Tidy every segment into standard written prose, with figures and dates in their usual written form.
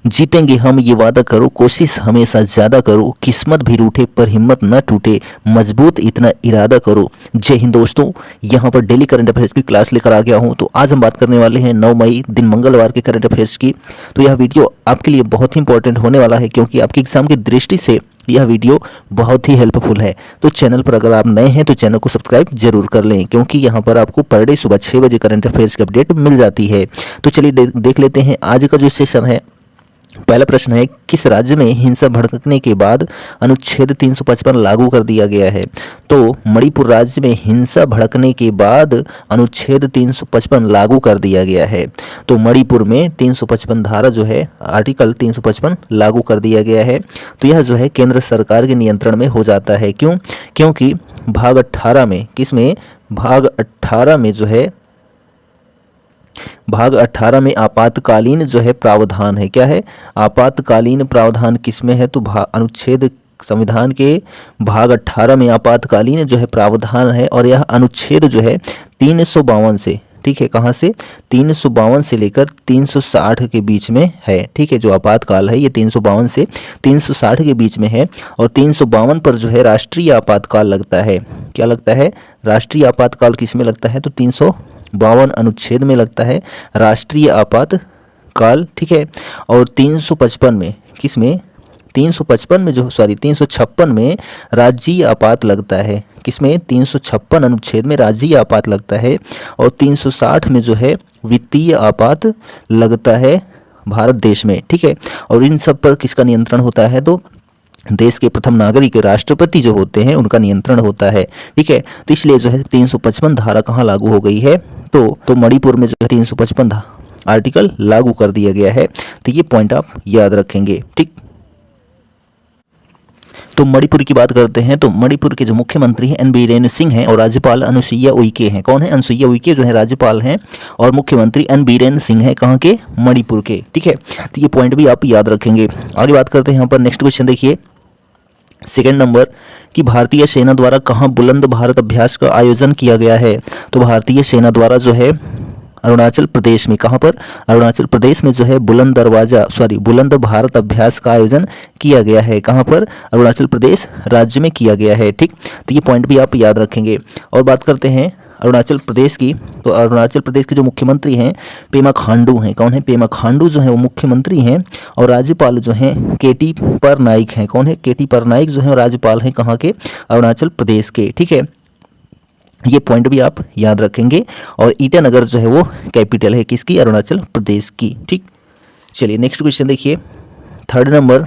जीतेंगे हम ये वादा करो, कोशिश हमेशा ज़्यादा करो, किस्मत भी रूठे पर हिम्मत न टूटे, मजबूत इतना इरादा करो। जय हिंद दोस्तों, यहाँ पर डेली करंट अफेयर्स की क्लास लेकर आ गया हूँ। तो आज हम बात करने वाले हैं 9 मई दिन मंगलवार के करंट अफेयर्स की। तो यह वीडियो आपके लिए बहुत ही इंपॉर्टेंट होने वाला है, क्योंकि आपके एग्जाम की दृष्टि से यह वीडियो बहुत ही हेल्पफुल है। तो चैनल पर अगर आप नए हैं तो चैनल को सब्सक्राइब जरूर कर लें, क्योंकि यहाँ पर आपको पर डे सुबह 6 बजे करंट अफेयर्स की अपडेट मिल जाती है। तो चलिए देख लेते हैं आज का जो सेशन है। पहला प्रश्न है, किस राज्य में हिंसा भड़कने के बाद अनुच्छेद 355 लागू कर दिया गया है? तो मणिपुर राज्य में हिंसा भड़कने के बाद अनुच्छेद 355 लागू कर दिया गया है। तो मणिपुर में 355 धारा जो है, आर्टिकल 355 लागू कर दिया गया है। तो यह जो है केंद्र सरकार के नियंत्रण में हो जाता है। क्यों? क्योंकि भाग 18 में, किसमें? भाग 18 में जो है, भाग 18 में आपातकालीन जो है प्रावधान है। क्या है? आपातकालीन प्रावधान किसमें है? तो अनुच्छेद, संविधान के भाग 18 में आपातकालीन जो है प्रावधान है। और यह अनुच्छेद जो है 352 से, ठीक है, कहाँ से? 352 से लेकर 360 के बीच में है। ठीक है, जो आपातकाल है ये 352 से 360 के बीच में है। और 352 पर जो है राष्ट्रीय आपातकाल लगता है। क्या लगता है? राष्ट्रीय आपातकाल किसमें लगता है? तो 352 अनुच्छेद में लगता है राष्ट्रीय आपातकाल। ठीक है, और 355 में, किसमें? 355 में जो, सॉरी 356 में राज्यीय आपात लगता है। किसमें? 356 अनुच्छेद में राज्यीय आपात लगता है। और 360 में जो है वित्तीय आपात लगता है भारत देश में। ठीक है, और इन सब पर किसका नियंत्रण होता है? तो देश के प्रथम नागरिक राष्ट्रपति जो होते हैं उनका नियंत्रण होता है। ठीक है, तो इसलिए जो है 355 धारा कहाँ लागू हो गई है? तो मणिपुर में जो है 355 आर्टिकल लागू कर दिया गया है। तो ये पॉइंट आप याद रखेंगे। ठीक, तो मणिपुर की बात करते हैं। तो मणिपुर के जो मुख्यमंत्री हैं एन बीरेन सिंह हैं और राज्यपाल अनुसुईया उइके हैं। कौन है? अनुसुईया उइके जो है राज्यपाल हैं और मुख्यमंत्री एन बीरेन सिंह हैं। कहाँ के? मणिपुर के। ठीक है, तो ये पॉइंट भी आप याद रखेंगे। आगे बात करते हैं यहाँ पर। नेक्स्ट क्वेश्चन देखिए, सेकेंड नंबर, कि भारतीय सेना द्वारा कहाँ बुलंद भारत अभ्यास का आयोजन किया गया है? तो भारतीय सेना द्वारा जो है अरुणाचल प्रदेश में, कहाँ पर? अरुणाचल प्रदेश में जो है बुलंद भारत अभ्यास का आयोजन किया गया है। कहाँ पर? अरुणाचल प्रदेश राज्य में किया गया है। ठीक, तो ये पॉइंट भी आप याद रखेंगे। और बात करते हैं अरुणाचल प्रदेश की। तो अरुणाचल प्रदेश के जो मुख्यमंत्री हैं पेमा खांडू हैं। कौन है? पेमा खांडू जो है वो मुख्यमंत्री हैं और राज्यपाल जो हैं केटी परनाइक हैं। कौन है? केटी परनाइक जो है राज्यपाल हैं कहाँ के? अरुणाचल प्रदेश के। ठीक है, ये पॉइंट भी आप याद रखेंगे। और ईटानगर जो है वो कैपिटल है किसकी? अरुणाचल प्रदेश की। ठीक, चलिए नेक्स्ट क्वेश्चन देखिए, थर्ड नंबर,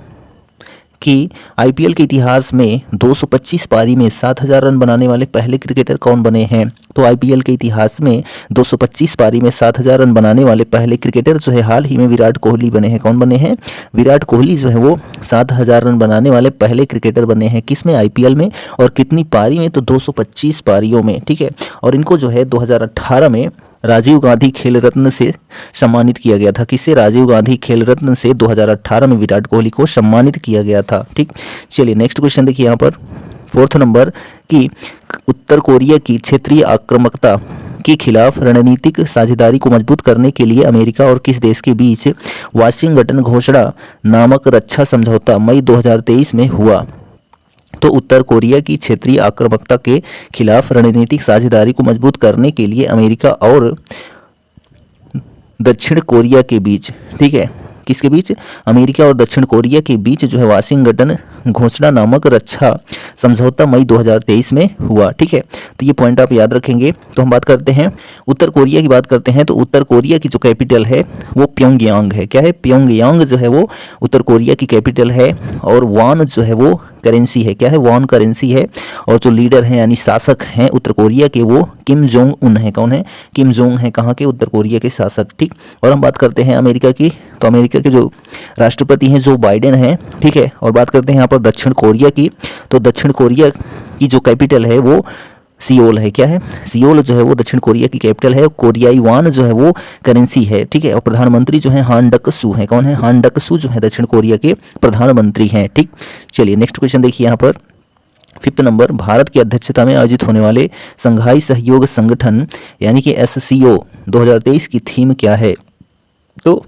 कि आईपीएल के इतिहास में 225 पारी में 7000 रन बनाने वाले पहले क्रिकेटर कौन बने हैं? तो आईपीएल के इतिहास में 225 पारी में 7000 रन बनाने वाले पहले क्रिकेटर जो है हाल ही में विराट कोहली बने हैं। कौन बने हैं? विराट कोहली जो है वो 7000 रन बनाने वाले पहले क्रिकेटर बने हैं। किसमें? आईपीएल में। और कितनी पारी में? तो 225 पारियों में। ठीक है, और इनको जो है 2018 में राजीव गांधी खेल रत्न से सम्मानित किया गया था। किससे? राजीव गांधी खेल रत्न से 2018 में विराट कोहली को सम्मानित किया गया था। ठीक, चलिए नेक्स्ट क्वेश्चन देखिए यहाँ पर, फोर्थ नंबर, कि उत्तर कोरिया की क्षेत्रीय आक्रामकता के खिलाफ रणनीतिक साझेदारी को मजबूत करने के लिए अमेरिका और किस देश के बीच वाशिंगटन घोषणा नामक रक्षा समझौता मई 2023 में हुआ? तो उत्तर कोरिया की क्षेत्रीय आक्रामकता के खिलाफ रणनीतिक साझेदारी को मजबूत करने के लिए अमेरिका और दक्षिण कोरिया के बीच, ठीक है, किसके बीच? अमेरिका और दक्षिण कोरिया के बीच जो है वाशिंगटन घोषणा नामक रक्षा समझौता मई 2023 में हुआ। ठीक है, तो ये पॉइंट आप याद रखेंगे। तो हम बात करते हैं उत्तर कोरिया की बात करते हैं। तो उत्तर कोरिया की जो कैपिटल है वो प्योंगयांग है। क्या है? प्योंगयांग जो है वो उत्तर कोरिया की कैपिटल है। और वॉन जो है वो करेंसी है। क्या है? वॉन करेंसी है। और जो लीडर हैं यानी शासक हैं उत्तर कोरिया के वो किम जोंग उन है। कौन है? किम जोंग है कहाँ के? उत्तर कोरिया के शासक। ठीक, और हम बात करते हैं अमेरिका की। तो अमेरिका के जो राष्ट्रपति हैं जो बाइडेन हैं। ठीक है, और बात करते हैं यहाँ पर दक्षिण कोरिया की। तो दक्षिण कोरिया की जो कैपिटल है वो सियोल है। क्या है? सियोल जो है वो दक्षिण कोरिया की कैपिटल है। कोरियाई वान जो है वो करेंसी है। ठीक है, और प्रधानमंत्री जो है हान डक सू है। कौन है? हान डक सू जो है दक्षिण कोरिया के प्रधानमंत्री हैं। ठीक, चलिए नेक्स्ट क्वेश्चन देखिए यहाँ पर, फिफ्थ नंबर, भारत की अध्यक्षता में आयोजित होने वाले संघाई सहयोग संगठन यानी कि SCO 2023 की थीम क्या है? तो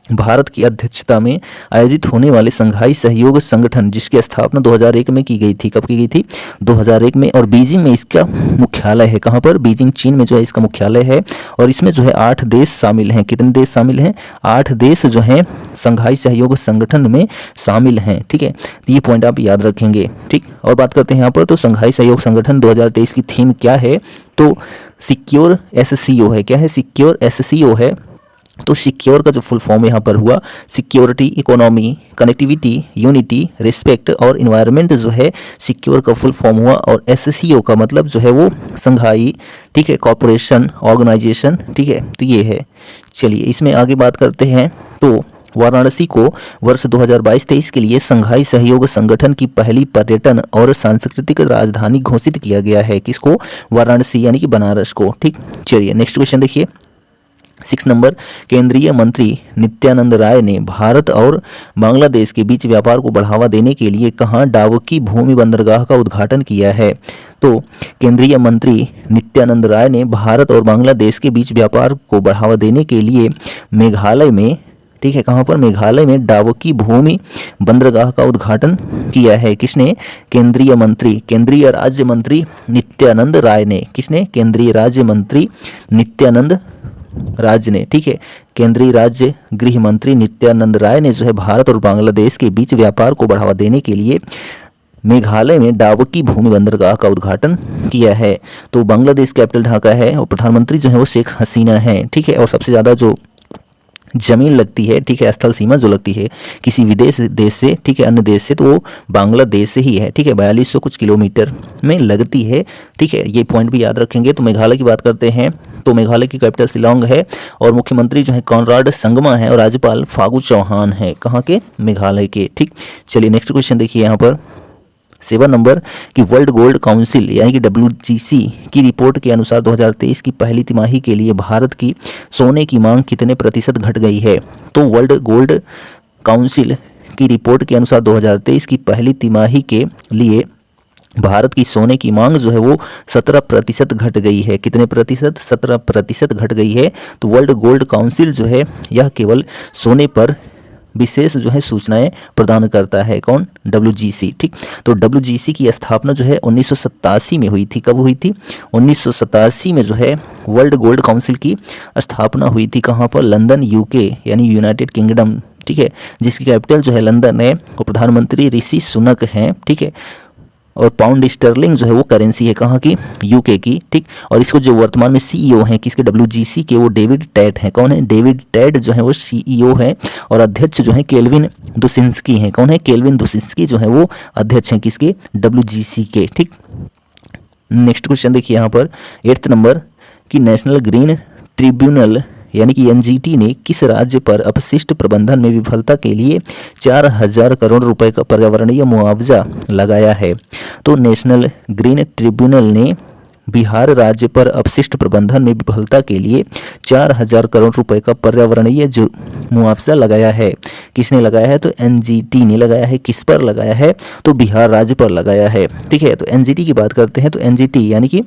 भारत की अध्यक्षता में आयोजित होने वाले संघाई सहयोग संगठन जिसकी स्थापना 2001 में की गई थी। कब की गई थी? 2001 में। और बीजिंग में इसका मुख्यालय है। कहाँ पर? बीजिंग चीन में जो है इसका मुख्यालय है। और इसमें जो है 8 देश शामिल हैं। कितने देश शामिल हैं? 8 देश जो हैं संघाई सहयोग संगठन में शामिल हैं। ठीक है, ये पॉइंट आप याद रखेंगे। ठीक, और बात करते हैं यहाँ पर, तो संघाई सहयोग संगठन 2023 की थीम क्या है? तो सिक्योर SCO है। क्या है? सिक्योर SCO है। तो सिक्योर का जो फुल फॉर्म यहाँ पर हुआ security, economy, connectivity, unity, respect और इन्वायरमेंट जो है सिक्योर का फुल फॉर्म हुआ। और SCO का मतलब जो है वो संघाई, ठीक है, कॉरपोरेशन, ऑर्गेनाइजेशन। ठीक है, तो ये है। चलिए इसमें आगे बात करते हैं। तो वाराणसी को वर्ष 2022-23 के लिए संघाई सहयोग संगठन की पहली पर्यटन और सांस्कृतिक राजधानी घोषित किया गया है। किसको? वाराणसी यानी कि बनारस को। ठीक, चलिए नेक्स्ट क्वेश्चन देखिए। 6 नंबर, केंद्रीय मंत्री नित्यानंद राय ने भारत और बांग्लादेश के बीच व्यापार को बढ़ावा देने के लिए कहाँ डावकी भूमि बंदरगाह का उद्घाटन किया है? तो केंद्रीय मंत्री नित्यानंद राय ने भारत और बांग्लादेश के बीच व्यापार को बढ़ावा देने के लिए मेघालय में, ठीक है, कहाँ पर? मेघालय में डावकी भूमि बंदरगाह का उद्घाटन किया है। किसने? केंद्रीय मंत्री, केंद्रीय राज्य मंत्री नित्यानंद राय ने। किसने? केंद्रीय राज्य मंत्री नित्यानंद राज्य ने। ठीक है, केंद्रीय राज्य गृह मंत्री नित्यानंद राय ने जो है भारत और बांग्लादेश के बीच व्यापार को बढ़ावा देने के लिए मेघालय में डावकी भूमि बंदरगाह का उद्घाटन किया है। तो बांग्लादेश कैपिटल ढाका है और प्रधानमंत्री जो है वो शेख हसीना है। ठीक है, और सबसे ज़्यादा जो जमीन लगती है, ठीक है, स्थल सीमा जो लगती है किसी विदेश देश से, ठीक है, अन्य देश से, तो वो बांग्लादेश से ही है। ठीक है, 4200 कुछ किलोमीटर में लगती है। ठीक है, ये पॉइंट भी याद रखेंगे। तो मेघालय की बात करते हैं तो मेघालय की कैपिटल शिलांग है और मुख्यमंत्री जो है कॉनराड संगमा है और राज्यपाल फागू चौहान है। कहाँ के? मेघालय के। ठीक, चलिए नेक्स्ट क्वेश्चन देखिए यहाँ पर 7 नंबर की वर्ल्ड गोल्ड काउंसिल यानी कि WGC की रिपोर्ट के अनुसार 2023 की पहली तिमाही के लिए भारत की सोने की मांग कितने प्रतिशत घट गई है? तो वर्ल्ड गोल्ड काउंसिल की रिपोर्ट के अनुसार 2023 की पहली तिमाही के लिए भारत की सोने की मांग जो है वो 17% घट गई है। कितने प्रतिशत? 17% घट गई है। तो वर्ल्ड गोल्ड काउंसिल जो है यह केवल सोने पर विशेष जो है सूचनाएं प्रदान करता है। कौन? WGC। ठीक, तो WGC की स्थापना जो है 1987 में हुई थी। कब हुई थी? 1987 में जो है वर्ल्ड गोल्ड काउंसिल की स्थापना हुई थी। कहाँ पर? लंदन, UK यानी यूनाइटेड किंगडम। ठीक है, जिसकी कैपिटल जो है लंदन है और प्रधानमंत्री ऋषि सुनक हैं। ठीक है, और पाउंड स्टर्लिंग जो है वो करेंसी है। कहाँ की? UK की। ठीक, और इसको जो वर्तमान में CEO हैं किसके? WGC के, वो डेविड टैट हैं। कौन है? डेविड टैट जो है वो CEO है और अध्यक्ष जो है केल्विन दुशिंस्की हैं। कौन है? केल्विन दुशिंस्की जो है वो अध्यक्ष हैं किसके? WGC के। ठीक, नेक्स्ट क्वेश्चन देखिए यहाँ पर 8th नंबर की नेशनल ग्रीन ट्रिब्यूनल यानी कि NGT ने किस राज्य पर अपशिष्ट प्रबंधन में विफलता के लिए 4000 करोड़ रुपए का पर्यावरणीय मुआवजा लगाया है? तो नेशनल ग्रीन ट्रिब्यूनल ने बिहार राज्य पर अपशिष्ट प्रबंधन में विफलता के लिए 4000 करोड़ रुपए का पर्यावरणीय मुआवजा लगाया है। किसने लगाया है? तो NGT ने लगाया है। किस पर लगाया है? तो बिहार राज्य पर लगाया है। ठीक है, तो NGT की बात करते हैं तो NGT यानी कि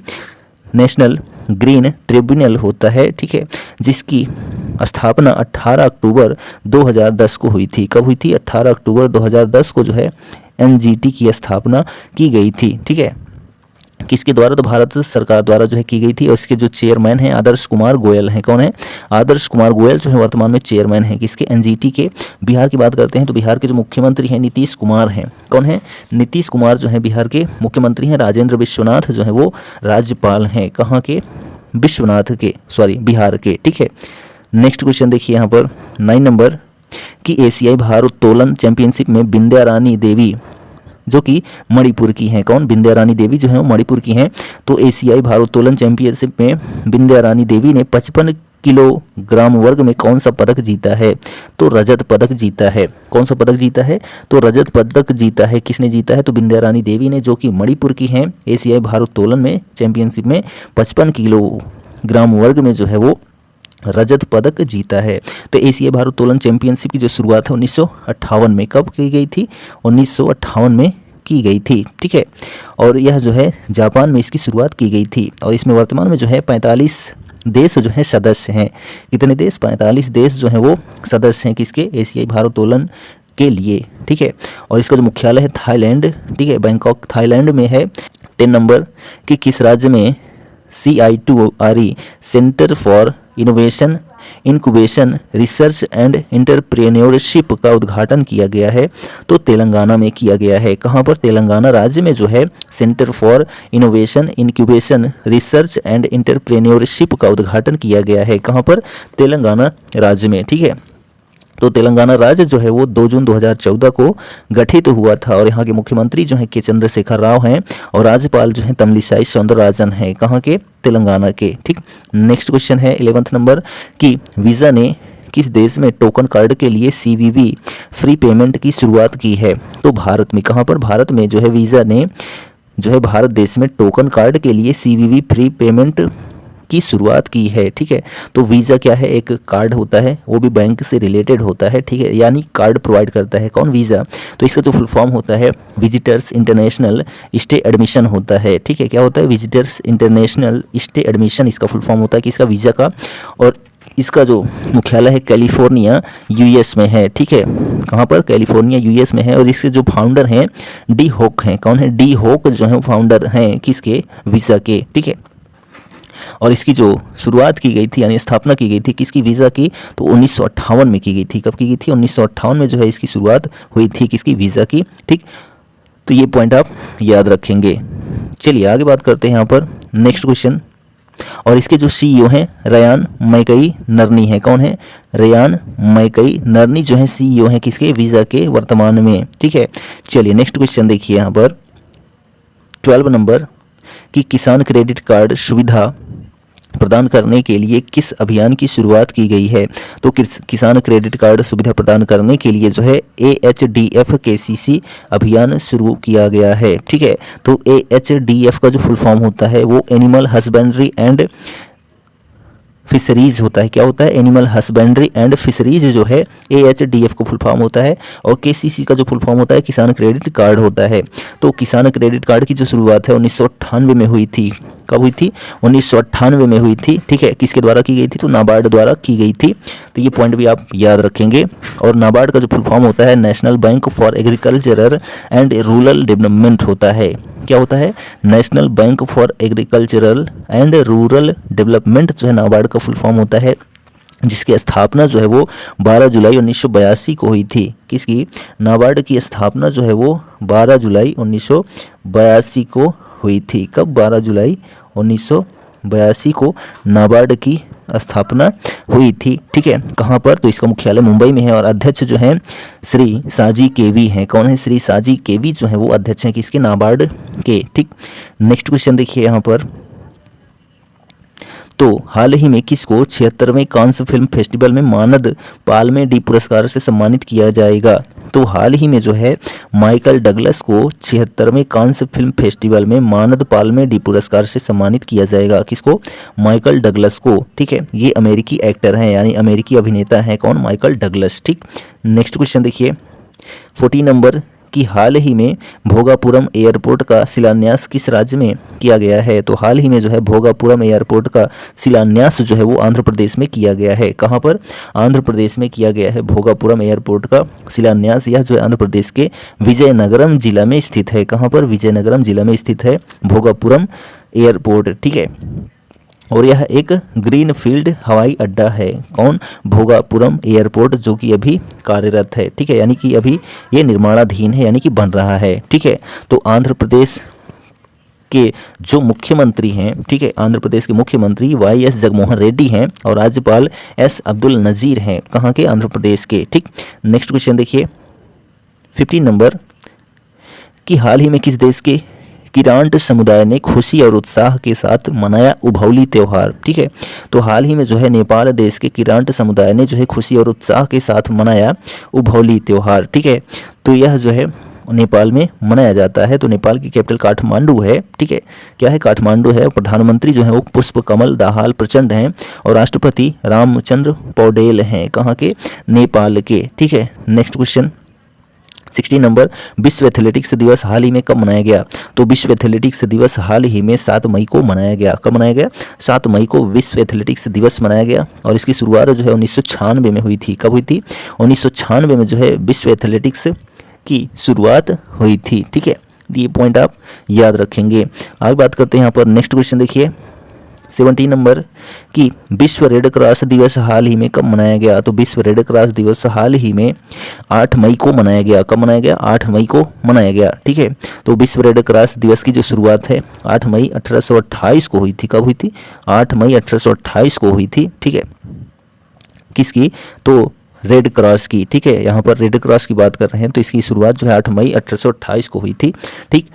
नेशनल ग्रीन ट्रिब्यूनल होता है। ठीक है, जिसकी स्थापना 18 अक्टूबर 2010 को हुई थी। कब हुई थी? 18 अक्टूबर 2010 को जो है NGT की स्थापना की गई थी। ठीक है, किसके द्वारा? तो भारत सरकार द्वारा जो है की गई थी। और इसके जो चेयरमैन हैं आदर्श कुमार गोयल हैं। कौन है? आदर्श कुमार गोयल जो है वर्तमान में चेयरमैन हैं किसके? NGT के। बिहार की बात करते हैं तो बिहार के जो मुख्यमंत्री हैं नीतीश कुमार हैं। कौन है? नीतीश कुमार जो है बिहार के मुख्यमंत्री हैं। राजेंद्र विश्वनाथ जो है वो राज्यपाल हैं। कहाँ के? बिहार के। ठीक है, नेक्स्ट क्वेश्चन देखिए यहाँ पर 9 नंबर की एशियाई भारोत्तोलन चैंपियनशिप में विंध्या रानी देवी जो कि मणिपुर की हैं। कौन? विंध्या रानी देवी जो है वो मणिपुर की हैं। तो एशियाई भारोत्तोलन चैंपियनशिप में विंध्या रानी देवी ने 55 किलोग्राम वर्ग में कौन सा पदक जीता है? तो रजत पदक जीता है। कौन सा पदक जीता है? तो रजत पदक जीता है। किसने जीता है? तो विंध्या रानी देवी ने, जो कि मणिपुर की हैं। एशियाई भारोत्तोलन में चैंपियनशिप में 55 किलोग्राम वर्ग में जो है वो रजत पदक जीता है। तो एशियाई भारोत्तोलन चैंपियनशिप की जो शुरुआत है 1958 में। कब की गई थी? 1958 में की गई थी। ठीक है, और यह जो है जापान में इसकी शुरुआत की गई थी और इसमें वर्तमान में जो है 45 देश जो है सदस्य हैं। कितने देश? 45 देश जो हैं वो सदस्य हैं किसके? एशियाई भारोत्तोलन के लिए, ठीक है। और इसका जो मुख्यालय है थाईलैंड, ठीक है, बैंकॉक थाईलैंड में है। 10 नंबर कि किस राज्य में CI2RE centre for innovation incubation research and entrepreneurship का उद्घाटन किया गया है? तो तेलंगाना में किया गया है। कहाँ पर? तेलंगाना राज्य में जो है centre for innovation incubation research and entrepreneurship का उद्घाटन किया गया है। कहाँ पर? तेलंगाना राज्य में, ठीक है। तो तेलंगाना राज्य जो है वो 2 जून 2014 को गठित हुआ था और यहाँ के मुख्यमंत्री जो हैं के चंद्रशेखर राव हैं और राज्यपाल जो हैं तमिलिसाई सौंदरराजन हैं। कहाँ के? तेलंगाना के, ठीक। नेक्स्ट क्वेश्चन है 11th नंबर कि वीज़ा ने किस देश में टोकन कार्ड के लिए CVV फ्री पेमेंट की शुरुआत की है? तो भारत में। कहाँ पर? भारत में जो है वीज़ा ने जो है भारत देश में टोकन कार्ड के लिए CVV फ्री पेमेंट की शुरुआत की है, ठीक है। तो वीज़ा क्या है? एक कार्ड होता है, वो भी बैंक से रिलेटेड होता है, ठीक है, यानी कार्ड प्रोवाइड करता है कौन? वीज़ा। तो इसका जो फुल फॉर्म होता है विजिटर्स इंटरनेशनल स्टे एडमिशन होता है, ठीक है। क्या होता है? विजिटर्स इंटरनेशनल स्टे एडमिशन इसका फुल फॉर्म होता है किसका? वीज़ा का। और इसका जो मुख्यालय है कैलिफोर्निया US में है, ठीक है। कहाँ पर? कैलिफोर्निया US में है। और इसके जो फाउंडर हैं डी होक हैं। कौन है? डी होक जो है फाउंडर हैं किसके? वीज़ा के, ठीक है। और इसकी जो शुरुआत की गई थी यानी स्थापना की गई थी किसकी? वीज़ा की। तो 1958 में की गई थी। कब की गई थी? 1958 में जो है इसकी शुरुआत हुई थी किसकी? वीज़ा की, ठीक। तो ये पॉइंट आप याद रखेंगे। चलिए आगे बात करते हैं यहाँ पर नेक्स्ट क्वेश्चन। और इसके जो CEO हैं रयान मैकई नरनी है। कौन है? रयान मैकई नरनी जो है CEO हैं किसके? वीज़ा के वर्तमान में, ठीक है। चलिए नेक्स्ट क्वेश्चन देखिए यहाँ पर 12 नंबर कि किसान क्रेडिट कार्ड सुविधा प्रदान करने के लिए किस अभियान की शुरुआत की गई है? तो किसान क्रेडिट कार्ड सुविधा प्रदान करने के लिए जो है AHDF KCC अभियान शुरू किया गया है, ठीक है। तो AHDF का जो फुल फॉर्म होता है वो एनिमल हस्बेंड्री एंड फिशरीज होता है। क्या होता है? एनिमल हस्बेंड्री एंड फिशरीज जो है AHDF का फुल फॉर्म होता है। और KCC का जो फुल फॉर्म होता है किसान क्रेडिट कार्ड होता है। तो किसान क्रेडिट कार्ड की जो शुरुआत है 1998 में हुई थी। कब हुई थी? 1998 में हुई थी, ठीक है। किसके द्वारा की गई थी? तो नाबार्ड द्वारा की गई थी। तो ये पॉइंट भी आप याद रखेंगे। और नाबार्ड का जो फुल फॉर्म होता है national bank for agricultural and rural development होता है। क्या होता है? National bank for agricultural and rural development जो है नाबार्ड का फुल फॉर्म होता है, जिसकी स्थापना जो है वो 12 जुलाई 1982 को हुई थी। किसकी? नाबार्ड की स्थापना जो है वो 12 जुलाई 1982 को हुई थी। कब? 12 जुलाई 1982 को नाबार्ड की स्थापना हुई थी, ठीक है। कहाँ पर? तो इसका मुख्यालय मुंबई में है और अध्यक्ष जो हैं श्री साजी केवी हैं। कौन है? श्री साजी केवी जो है वो अध्यक्ष हैं किसके? नाबार्ड के, ठीक। नेक्स्ट क्वेश्चन देखिए यहाँ पर। तो हाल ही में किसको 76वें कांस फिल्म फेस्टिवल में मानद पाल्मे डी पुरस्कार से सम्मानित किया जाएगा? तो हाल ही में जो है माइकल डगलस को 76वें कांस फिल्म फेस्टिवल में मानद पाल्मे डी पुरस्कार से सम्मानित किया जाएगा। किसको? माइकल डगलस को, ठीक है। ये अमेरिकी एक्टर हैं यानी अमेरिकी अभिनेता हैं। कौन? माइकल डगलस, ठीक। नेक्स्ट क्वेश्चन देखिए 14 नंबर कि हाल ही में भोगापुरम एयरपोर्ट का शिलान्यास किस राज्य में किया गया है? तो हाल ही में जो है भोगापुरम एयरपोर्ट का शिलान्यास जो है वो आंध्र प्रदेश में किया गया है। कहाँ पर? आंध्र प्रदेश में किया गया है भोगापुरम एयरपोर्ट का शिलान्यास। यह जो है आंध्र प्रदेश के विजयनगरम जिला में स्थित है। कहाँ पर? विजयनगरम जिला में स्थित है भोगापुरम एयरपोर्ट, ठीक है। और यह एक ग्रीन फील्ड हवाई अड्डा है। कौन? भोगापुरम एयरपोर्ट जो कि अभी कार्यरत है, ठीक है, यानी कि अभी ये निर्माणाधीन है यानी कि बन रहा है, ठीक है। तो आंध्र प्रदेश के जो मुख्यमंत्री हैं, ठीक है, आंध्र प्रदेश के मुख्यमंत्री YS जगनमोहन रेड्डी हैं और राज्यपाल S अब्दुल नज़ीर हैं। कहाँ के? आंध्र प्रदेश के, ठीक। नेक्स्ट क्वेश्चन देखिए 15 नंबर कि हाल ही में किस देश के किरांट समुदाय ने खुशी और उत्साह के साथ मनाया उभौली त्यौहार? ठीक है, तो हाल ही में जो है नेपाल देश के किरांट समुदाय ने जो है खुशी और उत्साह के साथ मनाया उभौली त्यौहार। ठीक है, तो यह जो है नेपाल में मनाया जाता है। तो नेपाल की कैपिटल काठमांडू है। ठीक है, क्या है? काठमांडू है। प्रधानमंत्री जो है वो पुष्प कमल दाहाल प्रचंड हैं और राष्ट्रपति रामचंद्र पौडेल हैं। कहाँ के? नेपाल के। ठीक है, नेक्स्ट क्वेश्चन 16 नंबर, विश्व एथलेटिक्स दिवस हाल ही में कब मनाया गया? तो विश्व एथलेटिक्स दिवस हाल ही में 7 मई को मनाया गया। कब मनाया गया? 7 मई को विश्व एथलेटिक्स दिवस मनाया गया और इसकी शुरुआत जो है 1996 में हुई थी। कब हुई थी? 1996 में जो है विश्व एथलेटिक्स की शुरुआत हुई थी। ठीक है, ये पॉइंट आप याद रखेंगे। आगे बात करते हैं यहाँ पर नेक्स्ट क्वेश्चन देखिए 17 नंबर कि विश्व रेड क्रॉस दिवस हाल ही में कब मनाया गया? तो विश्व रेड क्रॉस दिवस हाल ही में 8 मई को मनाया गया। कब मनाया गया? 8 मई को मनाया गया। ठीक है, तो विश्व रेड क्रॉस दिवस की जो शुरुआत है 8 मई 1828 को हुई थी। कब हुई थी? 8 मई 1828 को हुई थी। ठीक है, किसकी? तो रेड क्रॉस की। ठीक है, यहाँ पर रेड क्रॉस की बात कर रहे हैं तो इसकी शुरुआत जो है 8 मई 1828 को हुई थी। ठीक,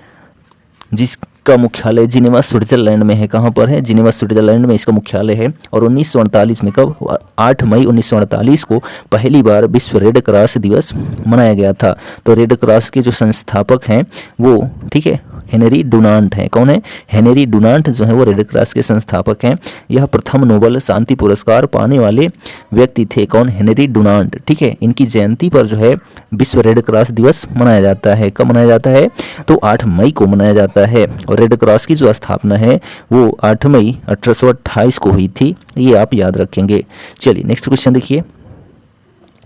जिसका मुख्यालय जिनेवा स्विट्जरलैंड में है। कहाँ पर है? जिनेवा स्विट्जरलैंड में इसका मुख्यालय है। और 1948 में कब? 8 मई 1948 को पहली बार विश्व रेड क्रॉस दिवस मनाया गया था। तो रेड क्रॉस के जो संस्थापक हैं वो, ठीक है, हेनरी डुनांट हैं। कौन है? हेनरी डुनांट जो है वो रेड क्रॉस के संस्थापक हैं। यह प्रथम नोबेल शांति पुरस्कार पाने वाले व्यक्ति थे। कौन? Henry Dunant. ठीक है, इनकी जयंती पर जो है विश्व रेड क्रॉस दिवस मनाया जाता है। कब मनाया जाता है? तो 8 मई को मनाया जाता है। और रेड क्रॉस की जो स्थापना है वो 8 मई 1828 को हुई थी। ये आप याद रखेंगे। चलिए नेक्स्ट क्वेश्चन देखिए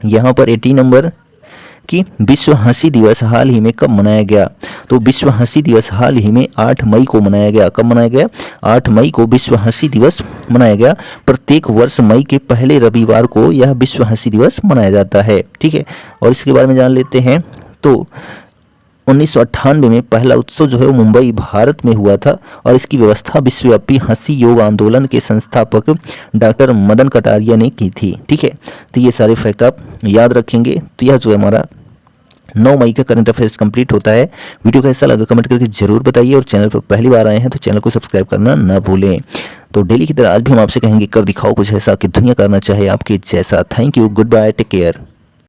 यहाँ पर 18 नंबर कि विश्व हंसी दिवस हाल ही में कब मनाया गया? तो विश्व हंसी दिवस हाल ही में 8 मई को मनाया गया। कब मनाया गया? 8 मई को विश्व हंसी दिवस मनाया गया। प्रत्येक वर्ष मई के पहले रविवार को यह विश्व हंसी दिवस मनाया जाता है। ठीक है, और इसके बारे में जान लेते हैं। तो 1998 में पहला उत्सव जो है वो मुंबई भारत में हुआ था और इसकी व्यवस्था विश्वव्यापी हंसी योग आंदोलन के संस्थापक डॉक्टर मदन कटारिया ने की थी। ठीक है, तो ये सारे फैक्ट आप याद रखेंगे। तो यह जो है हमारा 9 मई का करंट अफेयर्स कंप्लीट होता है। वीडियो कैसा लगा कमेंट करके जरूर बताइए और चैनल पर पहली बार आए हैं तो चैनल को सब्सक्राइब करना ना भूलें। तो डेली की तरह आज भी हम आपसे कहेंगे कर दिखाओ कुछ ऐसा कि दुनिया करना चाहे आपके जैसा। Thank you, goodbye, take care.